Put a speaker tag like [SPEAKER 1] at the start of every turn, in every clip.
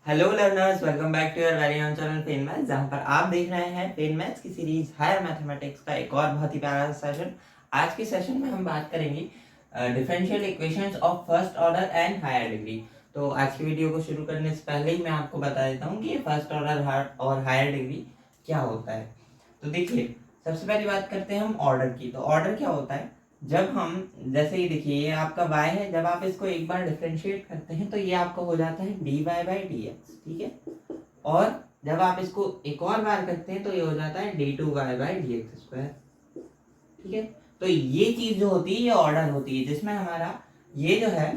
[SPEAKER 1] Hello learners, welcome back to your very own channel Pen Maths, जहां पर आप देख रहे हैं पेन मैथ्स की सीरीज हायर मैथमेटिक्स का एक और बहुत ही प्यारा सेशन। आज के सेशन में हम बात करेंगे differential equations of first order and higher degree. तो आज की वीडियो को शुरू करने से पहले ही मैं आपको बता देता हूँ कि ये फर्स्ट ऑर्डर और हायर डिग्री क्या होता है। तो देखिए, सबसे पहली बात करते हैं हम ऑर्डर की। तो ऑर्डर क्या होता है, जब हम जैसे ही देखिए ये आपका y है, जब आप इसको एक बार डिफरेंशिएट करते हैं तो ये आपका हो जाता है dy/dx, ठीक है। और जब आप इसको एक और बार करते हैं तो ये हो जाता है d2y/dx², ठीक है। तो ये चीज जो होती है ये ऑर्डर होती है, जिसमें हमारा ये जो है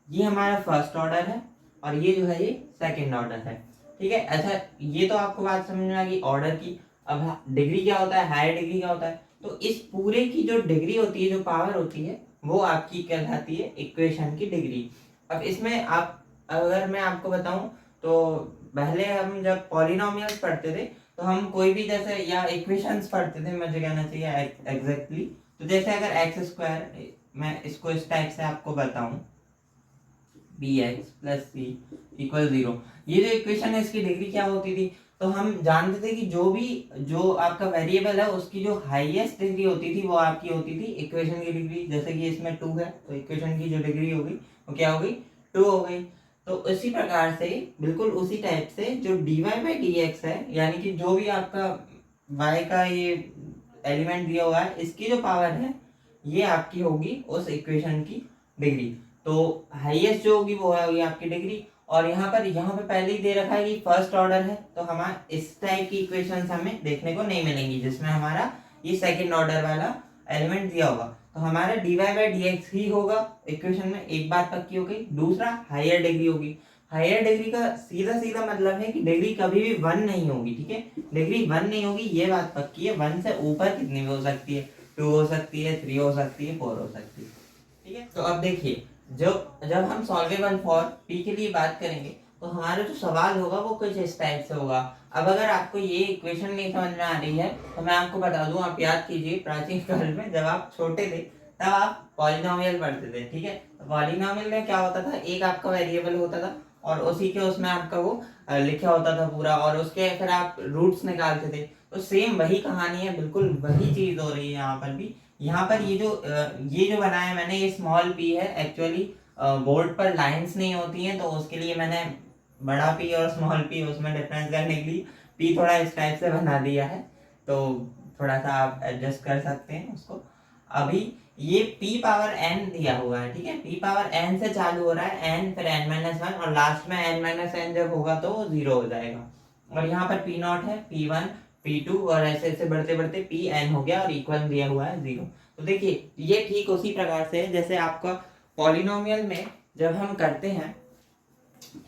[SPEAKER 1] ये हमारा फर्स्ट ऑर्डर है और ये जो है ये सेकंड ऑर्डर है, ठीक है। अच्छा, ये तो आपको बात समझ में आ गई ऑर्डर की। अब डिग्री क्या होता है, हायर डिग्री क्या होता है। तो इस पूरे की जो डिग्री होती है, जो पावर होती है, वो आपकी कहलाती है इक्वेशन की डिग्री। अब इसमें आप, अगर मैं आपको बताऊं तो पहले हम जब पॉलिनोमियल्स पढ़ते थे तो हम कोई भी जैसे या इक्वेशंस पढ़ते थे, मुझे कहना चाहिए एग्जैक्टली। तो जैसे अगर x², मैं इसको इस टाइप से आपको बताऊं, bx प्लस सी इक्वल 0, ये जो इक्वेशन है इसकी डिग्री क्या होती थी। तो हम जानते थे कि जो आपका वेरिएबल है उसकी जो हाईएस्ट डिग्री होती थी वो आपकी होती थी इक्वेशन की डिग्री। जैसे कि इसमें 2 है तो इक्वेशन की जो डिग्री होगी वो क्या हो गई, 2 हो गई। तो इसी प्रकार से, बिल्कुल उसी टाइप से, जो dy/dx है, यानी कि जो भी आपका y का ये एलिमेंट दिया हुआ है, इसकी जो पावर है ये आपकी होगी उस इक्वेशन की डिग्री। तो हाईएस्ट जो होगी वो होगी आपकी डिग्री। और यहाँ पे पहले ही दे रखा है कि फर्स्ट ऑर्डर है, तो हमारा इस टाइप की इक्वेशंस हमें देखने को नहीं मिलेंगी जिसमें हमारा ये सेकंड ऑर्डर वाला एलिमेंट दिया होगा। तो हमारा dy/dx ही होगा इक्वेशन में, एक बात पक्की हो गई। दूसरा, हायर डिग्री होगी। हायर डिग्री का सीधा सीधा मतलब है कि डिग्री कभी भी 1 नहीं होगी, ठीक है। डिग्री 1 नहीं होगी, ये बात पक्की है। 1 से ऊपर कितनी भी हो सकती है, 2 हो सकती है, 3 हो सकती है, 4 हो सकती है, ठीक है। तो अब देखिए, जब हम सॉल्वेबल फॉर पी के लिए बात करेंगे तो हमारा जो सवाल होगा वो कुछ इस टाइप से होगा। अब अगर आपको ये इक्वेशन नहीं समझ में आ रही है तो मैं आपको बता दूं, आप याद कीजिए प्राचीन काल में जब आप छोटे थे तब आप पॉलिनोमियल पढ़ते थे, ठीक है। तो पॉलिनोमियल में क्या होता था, एक आपका वेरिएबल होता था और उसी के उसमें आपका वो लिखा होता था पूरा, और उसके फिर आप रूट्स निकालते थे। तो सेम वही कहानी है, बिल्कुल वही चीज हो रही है यहाँ पर भी। यहाँ पर ये जो बनाया मैंने, ये स्मॉल पी है एक्चुअली। बोर्ड पर लाइंस नहीं होती हैं तो उसके लिए मैंने बड़ा पी और स्मॉल पी उसमें डिफरेंस करने के लिए पी थोड़ा इस टाइप से बना दिया है। तो थोड़ा सा आप एडजस्ट कर सकते हैं उसको। अभी ये p पावर n दिया हुआ है, ठीक है। p पावर n से चालू हो रहा है, n फिर n-1 और लास्ट में n-n जब होगा तो वो 0 हो जाएगा। और यहाँ पर p0 है, p1, p2 और ऐसे ऐसे बढ़ते बढ़ते pn हो गया और इक्वल दिया हुआ है 0। तो देखिए, ये ठीक उसी प्रकार से है जैसे आपका पॉलिनोमियल में जब हम करते हैं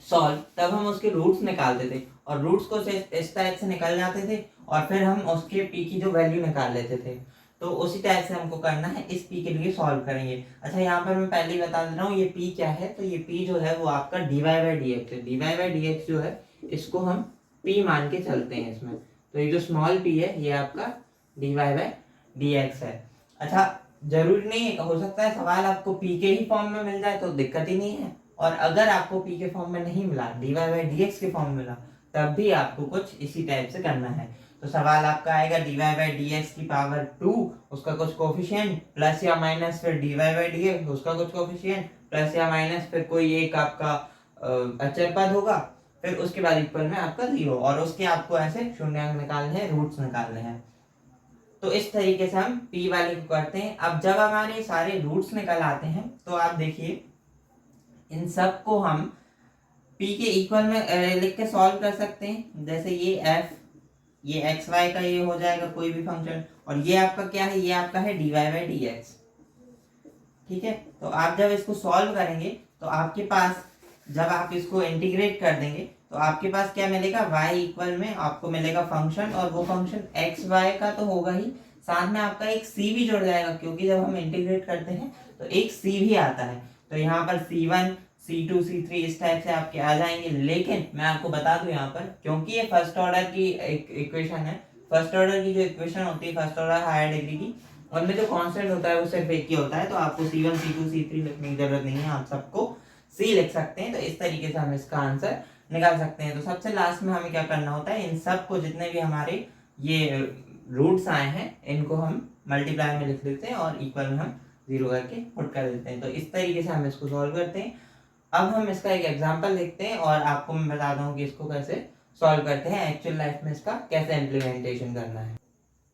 [SPEAKER 1] सॉल्व, तब हम उसके रूट्स निकालते थे और रूट्स को इस टाइप से निकल जाते थे और फिर हम उसके पी की जो वैल्यू निकाल लेते थे। तो उसी टाइप से हमको करना है, इस पी के लिए सॉल्व करेंगे। अच्छा, यहाँ पर मैं पहले ही बता दे रहा हूँ ये पी क्या है। तो ये पी जो है वो आपका dy/dx है। dy/dx जो है इसको हम पी मान के चलते हैं इसमें। तो ये जो स्मॉल पी है ये आपका dy/dx है। अच्छा, जरूरी नहीं है, हो सकता है सवाल आपको पी के ही फॉर्म में मिल जाए तो दिक्कत ही नहीं है, और अगर आपको पी के फॉर्म में नहीं मिला, dy/dx के फॉर्म में मिला, तब भी आपको कुछ इसी टाइप से करना है। तो सवाल आपका आएगा dy/dx की पावर 2, उसका कुछ कोफिशिएंट प्लस या माइनस, फिर dy/dx उसका कुछ कोफिशिएंट प्लस या माइनस, फिर कोई एक आपका अचर पद होगा, फिर उसके बाद इक्वल में आपका 0, और उसके आपको ऐसे शून्यांक निकालने हैं, रूट्स निकालने हैं। तो इस तरीके से हम p वाले को करते हैं। अब जब हमारे सारे रूट्स निकल आते हैं तो आप देखिए, इन सब को हम p के इक्वल में लिख के सॉल्व कर सकते हैं। जैसे ये f, ये एक्स वाई का ये हो जाएगा कोई भी फंक्शन, और ये आपका क्या है, ये आपका है dy/dx, ठीक है। तो आप जब इसको सॉल्व करेंगे तो आपके पास, जब आप इसको इंटीग्रेट कर देंगे तो आपके पास क्या मिलेगा, y इक्वल में आपको मिलेगा फंक्शन, और वो फंक्शन एक्स वाई का तो होगा ही, साथ में आपका एक c भी जुड़ जाएगा, क्योंकि जब हम इंटीग्रेट करते हैं तो एक c भी आता है। तो यहाँ पर c1, c2, c3 इस टाइप से आपके आ जाएंगे। लेकिन मैं आपको बता दूं, यहाँ पर क्योंकि ये फर्स्ट ऑर्डर की इक्वेशन है, फर्स्ट ऑर्डर की जो इक्वेशन होती है फर्स्ट ऑर्डर हायर डिग्री की, उनमें जो कांस्टेंट होता है वो सिर्फ एक ही होता है। तो आपको c1, c2, c3 लिखने की जरूरत नहीं है, आप सबको c लिख सकते हैं। तो इस तरीके से हम इसका आंसर निकाल सकते हैं। तो सबसे लास्ट में हमें क्या करना होता है, इन सब को जितने भी हमारे ये रूट्स आए हैं इनको हम मल्टीप्लाई में लिख देते हैं और इक्वल में हम 0 करके पुट कर देते हैं। तो इस तरीके से हम इसको सॉल्व करते हैं। अब हम इसका एक एग्जांपल देखते हैं और आपको मैं बताता हूँ कि इसको कैसे सॉल्व करते हैं, एक्चुअल लाइफ में इसका कैसे इम्प्लीमेंटेशन करना है।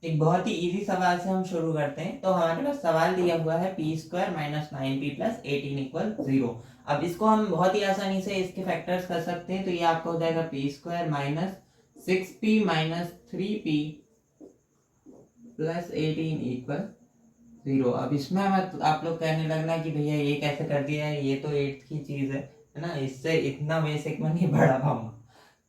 [SPEAKER 1] एक बहुत ही इजी सवाल से हम शुरू करते हैं। तो हमारे पास सवाल दिया हुआ है P square minus 9p plus 18 equal 0। अब इसको हम बहुत ही आसानी से इसके फैक्टर्स कर सकते हैं। तो ये आपका हो जाएगा P square minus 6p minus 3p plus 18 equal 0। अब इसमें आप लोग कहने लगना कि भैया ये कैसे कर दिया है, ये तो 8th की चीज है ना, इससे इतना बेसिक में नहीं बढ़ा पाऊंगा।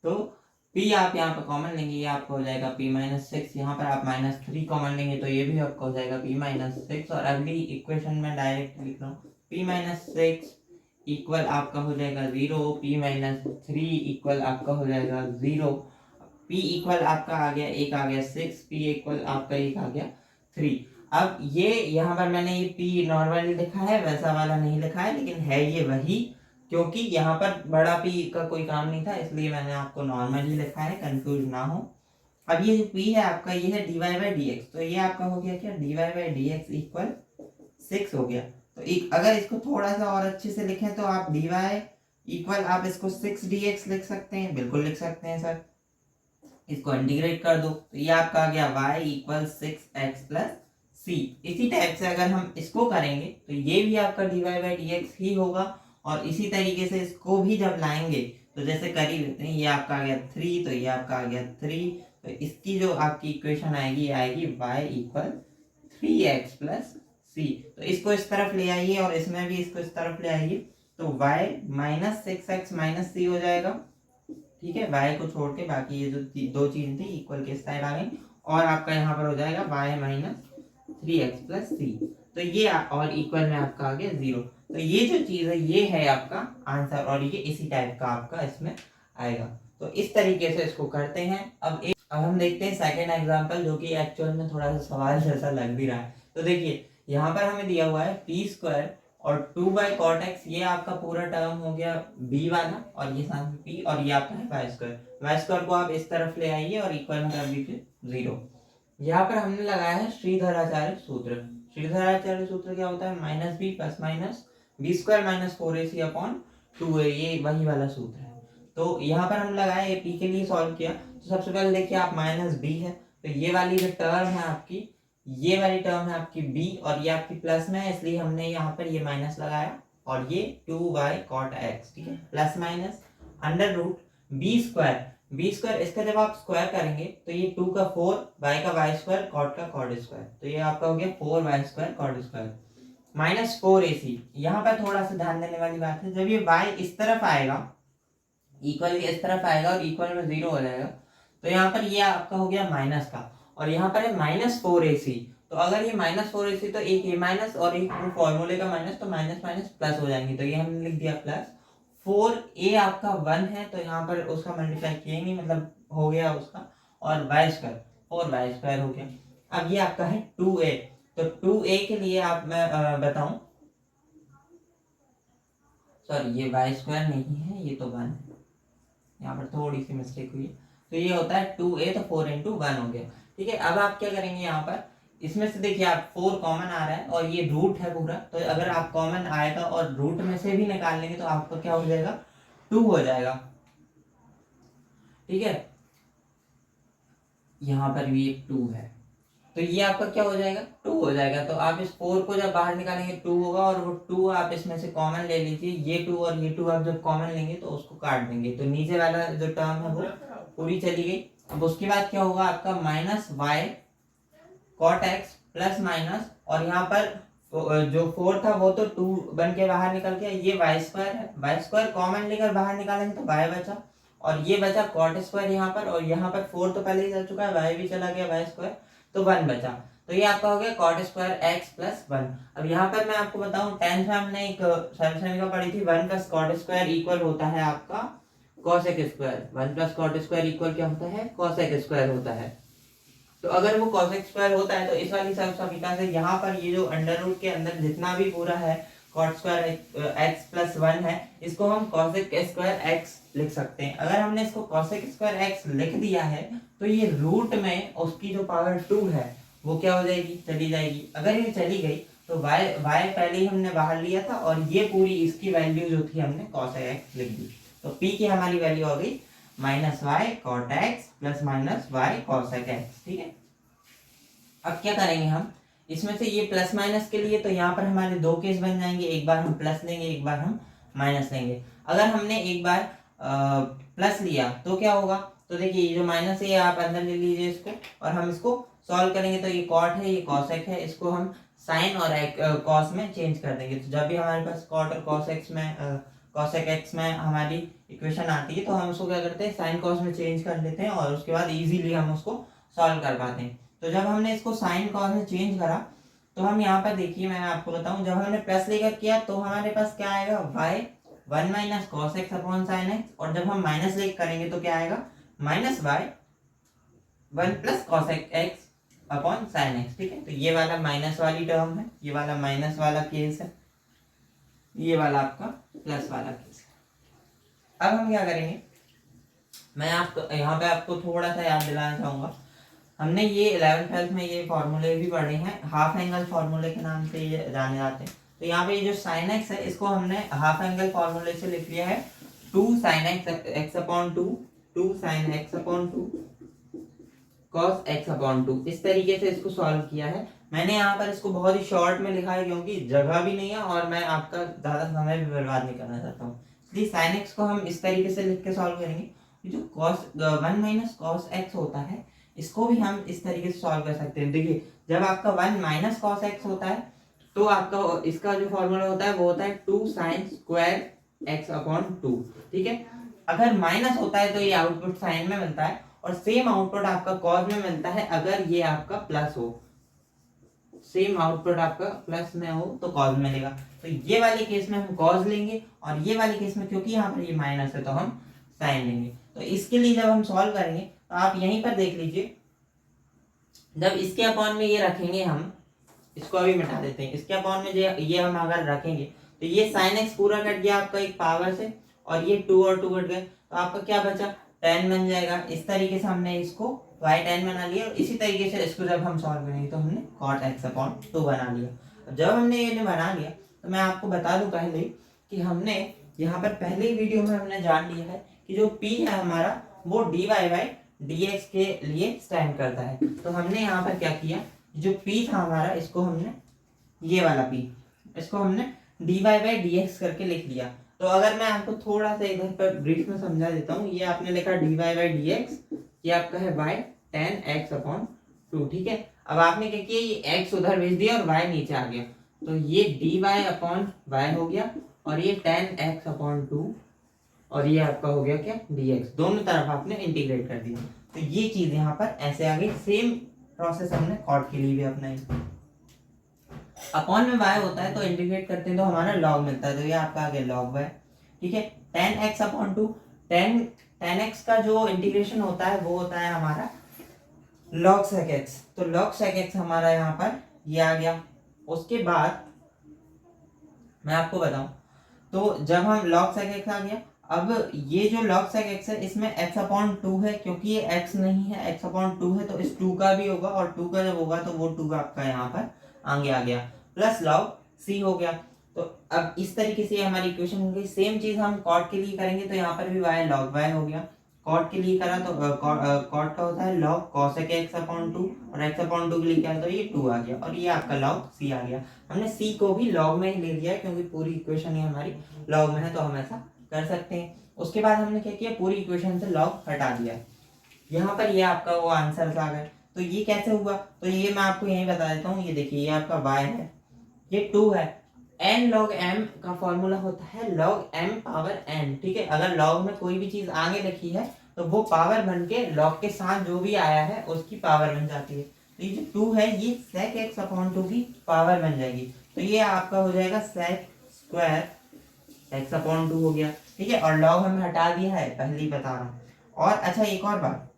[SPEAKER 1] तो p आप यहाँ पर कॉमन लेंगे, ये आपको हो जाएगा p माइनस 6, यहाँ पर आप माइनस 3 कॉमन लेंगे तो ये भी आपको हो जाएगा p माइनस 6। और अगली इक्वेशन में डायरेक्ट लिख रहा हूँ, p माइनस 6 इक्वल आपका हो जाएगा 0, p माइनस 3 इक्वल आपका हो जाएगा 0, p इक्वल आपका आ गया 1 आ गया 6, p इक्वल आपका 1 आ गया 3। अब ये यहाँ पर मैंने ये p नॉर्मली लिखा है, वैसा वाला नहीं लिखा है, लेकिन है ये वही, क्योंकि यहाँ पर बड़ा p का कोई काम नहीं था इसलिए मैंने आपको नॉर्मली लिखा है, कंफ्यूज ना हो। अब ये जो p है आपका, ये है dy बाई dx, तो ये आपका हो गया क्या, dy बाई dx इक्वल 6 हो गया। तो एक अगर इसको थोड़ा सा और अच्छे से लिखें तो आप dy इक्वल आप इसको 6 dx लिख सकते हैं, बिल्कुल लिख सकते हैं सर। इसको इंटीग्रेट कर दो तो ये आपका आ गया y इक्वल 6x प्लस सी। इसी टाइप से अगर हम इसको करेंगे तो ये भी आपका dy बाई dx ही होगा। और इसी तरीके से इसको भी जब लाएंगे तो जैसे कर ही लेते हैं, ये आपका आ गया 3, तो ये आपका आ गया 3, तो इसकी जो आपकी इक्वेशन आएगी आएगी y इक्वल 3x प्लस सी। तो इसको इस तरफ ले आइए और इसमें भी इसको इस तरफ ले आइए, तो y माइनस 6x माइनस सी हो जाएगा। ठीक है, y को छोड़ के बाकी ये जो दो चीज थी इक्वल के साइड आ गई, और आपका यहाँ पर हो जाएगा y माइनस 3x प्लस सी। तो ये और इक्वल में आपका आ गया 0। तो ये जो चीज है ये है आपका आंसर, और ये इसी टाइप का आपका इसमें आएगा। तो इस तरीके से इसको करते हैं। अब हम देखते हैं सेकेंड एग्जाम्पल, जो कि एक्चुअल में थोड़ा सा सवाल जैसा लग भी रहा है। तो देखिए यहाँ पर हमें दिया हुआ है पी स्क्वायर और 2 बाई कॉट एक्स, ये आपका पूरा टर्म हो गया b वाला, और ये साथ में p, और ये आपका है वाई स्क्वायर। वाई स्क्वायर को आप इस तरफ ले आइए और इक्वल में कर दीजिए 0। यहाँ पर हमने लगाया है श्रीधराचार्य सूत्र। श्रीधराचार्य सूत्र क्या होता है, minus B plus minus B square minus 4ac upon 2a, ये वही वाला सूत्र है। तो यहाँ पर हम लगाया, ये p के लिए सॉल्व किया। तो सबसे पहले देखिए आप माइनस b है, तो ये वाली जो टर्म है आपकी, ये वाली टर्म है आपकी b, और ये आपकी प्लस में है इसलिए हमने यहाँ पर ये माइनस लगाया, और ये 2 बाई कॉट एक्स, ठीक है, plus minus under root B square. B square इसका जब आप स्क्वायर करेंगे तो ये 2 का 4, y का y स्क्वायर, कॉट का कॉट स्क्वायर, तो ये आपका हो गया 4y square cot square minus 4ac। यहाँ पर थोड़ा सा ध्यान देने वाली बात है, जब ये y इस तरफ आएगा, इक्वल इस तरफ आएगा और इक्वल में 0 हो जाएगा, तो यहाँ पर ये आपका हो गया माइनस का, और यहाँ पर है माइनस 4ac। तो अगर ये माइनस 4ac तो एक ये माइनस और एक फॉर्मूले का माइनस, तो माइनस माइनस प्लस हो जाएंगे, तो ये हमने लिख दिया प्लस। 4a आपका 1 है तो यहाँ पर उसका मल्टीप्लाई किएंगे, मतलब हो गया उसका, और y स्क्वायर 4y स्क्वायर हो गया। अब ये आपका है 2a, तो 2a के लिए आप मैं बताऊं, सॉरी ये y स्क्वायर नहीं है, ये तो 1 है, यहाँ पर थोड़ी सी मिस्टेक हुई है। तो ये होता है 2a, तो 4 इंटू 1 हो गया। ठीक है, अब आप क्या करेंगे, यहाँ पर इसमें से देखिए आप 4 कॉमन आ रहा है और ये रूट है पूरा, तो अगर आप कॉमन आएगा और रूट में से भी निकाल लेंगे तो आपका क्या हो जाएगा, 2 हो जाएगा। ठीक है, यहाँ पर भी एक 2 है, तो ये आपका क्या हो जाएगा, 2 हो जाएगा। तो आप इस 4 को जब बाहर निकालेंगे 2 होगा, और वो 2 आप इसमें से कॉमन ले लीजिए, ये 2 और ये 2 आप जब कॉमन लेंगे तो उसको काट देंगे, तो नीचे वाला जो टर्म है वो पूरी चली गई। अब उसके बाद क्या होगा आपका, minus y cot X plus minus, और यहाँ पर जो 4 था वो तो 2 बन के बाहर निकल गया, ये y स्क्वायर है, y स्क्वायर कॉमन लेकर बाहर निकालेंगे तो y बचा, और ये बचा कॉट स्क्वायर यहाँ पर, और यहाँ पर 4 तो पहले ही चल चुका है, y भी चला गया, y स्क्वायर, तो 1 बचा। तो ये आपका हो गया कॉट स्क्वायर x प्लस 1। अब यहाँ पर मैं आपको बताऊं, 10th में हमने एक सरल का पढ़ी थी, 1 प्लस कॉट स्क्वायर इक्वल होता है आपका cosec square. 1 plus cot square equal क्या होता है, कॉसेक स्क्वायर होता है। तो अगर वो कॉसेक स्क्वायर होता है तो इस वाली समीकरण से यहाँ पर ये जो अंडर रूट के अंदर जितना भी पूरा है कॉट स्क्वायर एक्स प्लस 1 है, इसको हम कॉसेक स्क्वायर एक्स लिख सकते हैं। अगर हमने इसको कॉसेक स्क्वायर एक्स लिख दिया है तो ये रूट में उसकी जो पावर 2 है वो क्या हो जाएगी, चली जाएगी। अगर ये चली गई तो y पहले ही हमने बाहर लिया था और ये पूरी इसकी वैल्यू जो थी हमने कॉसेक एक्स लिख दी। तो p की हमारी वैल्यू हो गई minus Y cot X plus minus Y cosec X. ठीक है, अब क्या करेंगे हम इसमें से ये प्लस माइनस के लिए, तो यहाँ पर हमारे दो केस बन जाएंगे, एक बार हम प्लस लेंगे, एक बार हम माइनस लेंगे। अगर हमने एक बार प्लस लिया तो क्या होगा, तो देखिए ये जो माइनस है आप अंदर ले लीजिए इसको, और हम इसको सॉल्व करेंगे तो ये कॉट है, ये कॉसेक है, इसको हम साइन और कॉस में चेंज कर देंगे। तो जब भी हमारे पास कॉट और कॉसेक एक्स में हमारी इक्वेशन आती है तो हम उसको क्या करते हैं, साइन कॉस में चेंज कर लेते हैं और उसके बाद इजीली हम उसको सॉल्व कर पाते हैं। तो जब हमने इसको साइन कॉस में चेंज करा तो हम यहाँ पर देखिए, मैं आपको बताऊं, जब हमने प्लस लेकर किया तो हमारे पास क्या आएगा, y 1 minus cos x upon sine x, और जब हम माइनस लेकर करेंगे तो क्या आएगा, minus y 1 plus cos x upon sine x. ठीक है, तो ये वाला माइनस वाली टर्म है, ये वाला माइनस वाला केस है, ये वाला आपका प्लस वाला केस है। अब हम क्या करेंगे, मैं आपको यहाँ पे आपको थोड़ा सा याद दिलाना चाहूंगा, हमने ये 11th-12th में ये फॉर्मूले भी पढ़े हैं, हाफ एंगल फॉर्मूले के नाम से ये जाने जाते हैं। तो यहाँ पे ये जो साइन एक्स है इसको हमने हाफ एंगल फॉर्मूले से लिख लिया है 2 sine x upon 2 sine x upon 2 cos x upon 2। इस तरीके से इसको सॉल्व किया है। मैंने यहाँ पर इसको बहुत ही शॉर्ट में लिखा है क्योंकि जगह भी नहीं है और मैं आपका ज्यादा समय भी बर्बाद नहीं करना चाहता हूँ, इसलिए साइन एक्स को हम इस तरीके से लिख के सॉल्व करेंगे। जो कॉस 1 माइनस कॉस एक्स होता है इसको भी हम इस तरीके से सॉल्व कर सकते हैं। देखिए जब आपका 1 माइनस कॉस एक्स होता है तो आपका इसका जो फॉर्मूला होता है वो होता है 2 साइन स्क्वायर एक्स अपॉन 2। ठीक है, अगर माइनस होता है तो ये आउटपुट साइन में मिलता है और सेम आउटपुट आपका कॉस में मिलता है अगर ये आपका प्लस हो। सेम आउटपुट आपका प्लस में हो तो कॉस मिलेगा। तो ये वाले केस में हम कॉस लेंगे और ये वाले केस में क्योंकि यहाँ पर ये माइनस है तो हम साइन लेंगे। तो इसके लिए जब हम सॉल्व करेंगे तो आप यहीं पर देख लीजिए, जब इसके अपॉन में ये रखेंगे, हम इसको अभी मिटा देते हैं, इसके अपॉन में ये हम अगर रखेंगे तो ये साइन एक्स पूरा कट गया आपका एक पावर से और ये 2 और 2 कट गए तो आपका क्या बचा, tan बन जाएगा। इस तरीके से हमने इसको y tan बना लिया और इसी तरीके से इसको जब हम सॉल्व करेंगे तो हमने cot x अपॉन 2 बना लिया। जब हमने ये बना लिया तो मैं आपको बता दूं पहले कि हमने यहाँ पर पहले ही वीडियो में हमने जान लिया है कि जो p है हमारा वो dy बाई dx के लिए स्टैंड करता है। तो हमने यहाँ पर क्या किया, जो p था हमारा इसको हमने, ये वाला p, इसको हमने dy बाई dx करके लिख लिया। तो अगर मैं आपको थोड़ा सा इधर पर ब्रीफ में समझा देता हूँ, ये आपने लिखा dy बाई dx, ये आपका है y tan x अपॉन 2। ठीक है, अब आपने क्या किया, ये x उधर भेज दिया और y नीचे आ गया, तो ये dy अपॉन y हो गया और ये tan x अपॉन 2 और ये आपका हो गया क्या, dx। दोनों तरफ आपने इंटीग्रेट कर दिया। तो ये चीज यहाँ पर ऐसे आ गई। सेम प्रोसेस हमने कॉट के लिए भी अपनाई। अपॉन में y होता है तो इंटीग्रेट करते हैं तो हमारा log मिलता है, तो ये आपका आ गया log y। ठीक है, tan x upon 2, tan x का जो इंटीग्रेशन होता है वो होता है हमारा log sec x, तो log sec x हमारा यहाँ पर ये आ गया। उसके बाद मैं आपको बताऊं, तो जब हम log sec x आ गया, अब ये जो log sec x है इसमें x अपॉन 2 है, क्योंकि ये x नहीं है, x अपॉन 2 है तो इस 2 का भी होगा और 2 का जब होगा तो वो 2 का आपका यहाँ पर आगे आ गया, प्लस log c हो गया। तो अब इस तरीके से हमारी इक्वेशन हो गई। सेम चीज हम कॉट के लिए करेंगे तो यहाँ पर भी y log y हो गया। कॉट के लिए करा तो कॉट का होता है log cos x अपॉन 2 और x अपॉन 2 के लिए करा तो ये 2 आ गया और ये आपका log c आ गया। हमने c को भी log में ही ले लिया है क्योंकि पूरी इक्वेशन ही हमारी log में है तो हम ऐसा कर सकते हैं। उसके बाद हमने क्या किया, पूरी इक्वेशन से log हटा दिया। यहाँ पर ये आपका वो आंसर आ गए। तो ये कैसे हुआ, तो ये मैं आपको यही बता देता हूँ। ये देखिए ये आपका y है, ये 2 है, n log m का फॉर्मूला होता है log m पावर n। ठीक है, अगर log में कोई भी चीज आगे लिखी है तो वो पावर बन के log के साथ जो भी आया है उसकी पावर बन जाती है। तो ये जो 2 है ये sec x अपॉन 2 की पावर बन जाएगी, तो ये आपका हो जाएगा sec स्क्वायर x अपॉन 2 हो गया। ठीक है, और log हमें हटा दिया है, पहले ही बता रहा हूँ। और अच्छा एक और बात,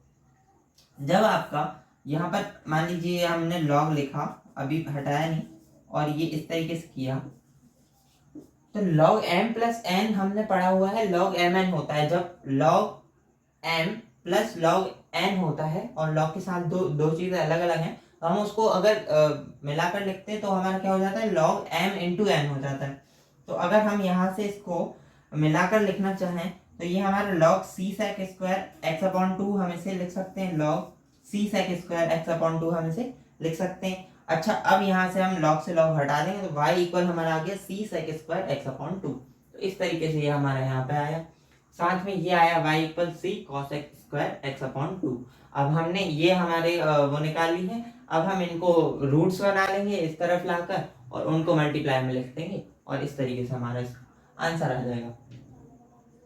[SPEAKER 1] जब आपका यहाँ पर मान लीजिए हमने log लिखा, अभी हटाया नहीं और ये इस तरीके से किया, तो log m प्लस n हमने पढ़ा हुआ है log mn होता है। जब log m plus log n होता है और log के साथ दो दो चीज़ें अलग अलग हैं, तो हम उसको अगर मिलाकर लिखते हैं तो हमारा क्या हो जाता है, log m इंटू n हो जाता है। तो अगर हम यहाँ से इसको मिलाकर लिखना चाहें तो ये हमारा log c sec square x upon 2 हम इसे लिख सकते हैं, log c sec square x upon 2 हम इसे लिख सकते हैं। अच्छा, अब यहाँ से हम log से log हटा देंगे तो y इक्वल हमारा आ गया c sec square x upon 2। तो इस तरीके से ये हमारा यहाँ पे आया। साथ में ये आया y equal c cos x square x upon 2। अब हमने ये हमारे वो निकाल ली है। अब हम इनको रूट्स बना लेंगे इस तरफ लाकर और उनको मल्टीप्लाई में लिख देंगे और इस तरीके से हमारा आंसर आ जाएगा।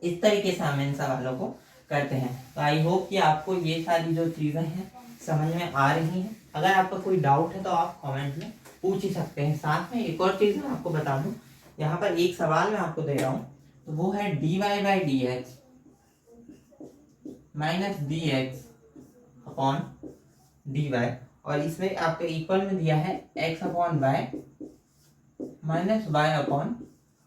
[SPEAKER 1] इस तरीके से हम इन सवालों को करते हैं। तो आई होप कि आपको ये सारी जो चीज़ें हैं समझ में आ रही हैं। अगर आपका कोई डाउट है तो आप कमेंट में पूछ ही सकते हैं। साथ में एक और चीज़ मैं आपको बता दूं, यहाँ पर एक सवाल मैं आपको दे रहा हूँ, तो वो है dy by D X minus D X upon D Y, और इसमें आपको इक्वल में दिया है x upon Y minus Y upon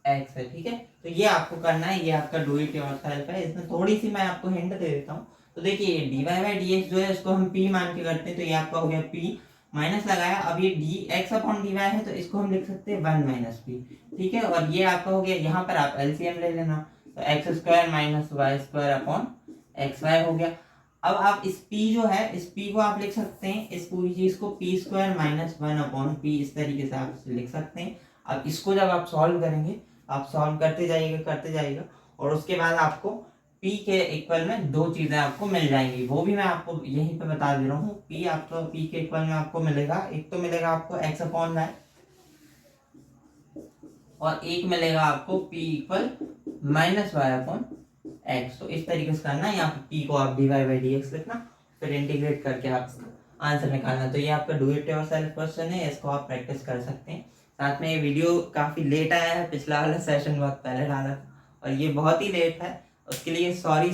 [SPEAKER 1] X है। ठीक है, तो ये आपको करना है, ये आपका डू इट योरसेल्फ है। इसमें थोड़ी सी मैं आपको हिंट दे देता हूँ। तो देखिए D Y by D X जो है इसको हम p मान के करते हैं, तो ये आपका हो गया p माइनस लगाया। अब ये D X upon D Y है तो इसको हम लिख सकते हैं 1 माइनस पी। ठीक है, और ये आपका हो गया, यहाँ पर आप एलसीएम ले लेना, तो X square minus Y square upon X Y हो गया। अब आप इस p जो है इस p को आप लिख सकते हैं, इस पूरी चीज को P square minus 1 upon P, इस तरीके से आप लिख सकते हैं। अब इसको जब आप सॉल्व करेंगे, आप सॉल्व करते जाइएगा और उसके बाद आपको p के इक्वल में दो चीजें आपको मिल जाएंगी, वो भी मैं आपको यहीं पे बता दे रहा हूँ। p आपको p के इक्वल में आपको मिलेगा, एक तो मिलेगा आपको x अपॉन वाई और एक मिलेगा आपको p equal minus Y upon X. तो इस तरीके से करना, यहाँ पे p को आप dy बाई डी एक्स लिखना, फिर इंटीग्रेट करके आप आंसर निकालना। तो ये आपका डू इट योरसेल्फ क्वेश्चन है, इसको आप प्रैक्टिस कर सकते हैं। साथ में ये वीडियो काफ़ी लेट आया है, पिछला वाला सेशन बहुत पहले डाला था और ये बहुत ही लेट है, उसके लिए सॉरी।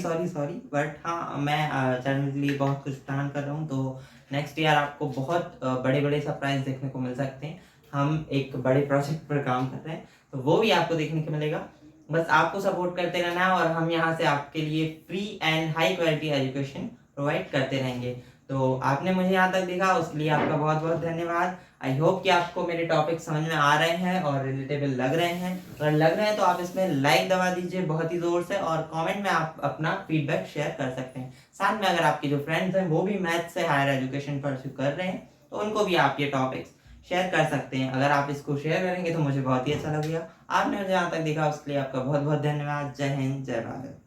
[SPEAKER 1] बट हाँ, मैं चैनल के लिए बहुत कुछ प्लान कर रहा हूँ, तो नेक्स्ट ईयर आपको बहुत बड़े बड़े सरप्राइज देखने को मिल सकते हैं। हम एक बड़े प्रोजेक्ट पर काम कर रहे हैं, तो वो भी आपको देखने को मिलेगा। बस आपको सपोर्ट करते रहना है और हम यहाँ से आपके लिए free and high quality education provide करते रहेंगे। तो आपने मुझे यहाँ तक देखा, उसके लिए आपका बहुत बहुत धन्यवाद। आई होप कि आपको मेरे टॉपिक समझ में आ रहे हैं और रिलेटेबल लग रहे हैं। अगर लग रहे हैं तो आप इसमें लाइक दबा दीजिए बहुत ही ज़ोर से, और कमेंट में आप अपना फीडबैक शेयर कर सकते हैं। साथ में अगर आपके जो फ्रेंड्स हैं वो भी मैथ से हायर एजुकेशन परस्यू कर रहे हैं तो उनको भी आप ये टॉपिक्स शेयर कर सकते हैं। अगर आप इसको शेयर करेंगे तो मुझे बहुत ही अच्छा लगेगा। आपने मुझे यहाँ तक देखा, उसके लिए आपका बहुत बहुत धन्यवाद। जय हिंद, जय भारत।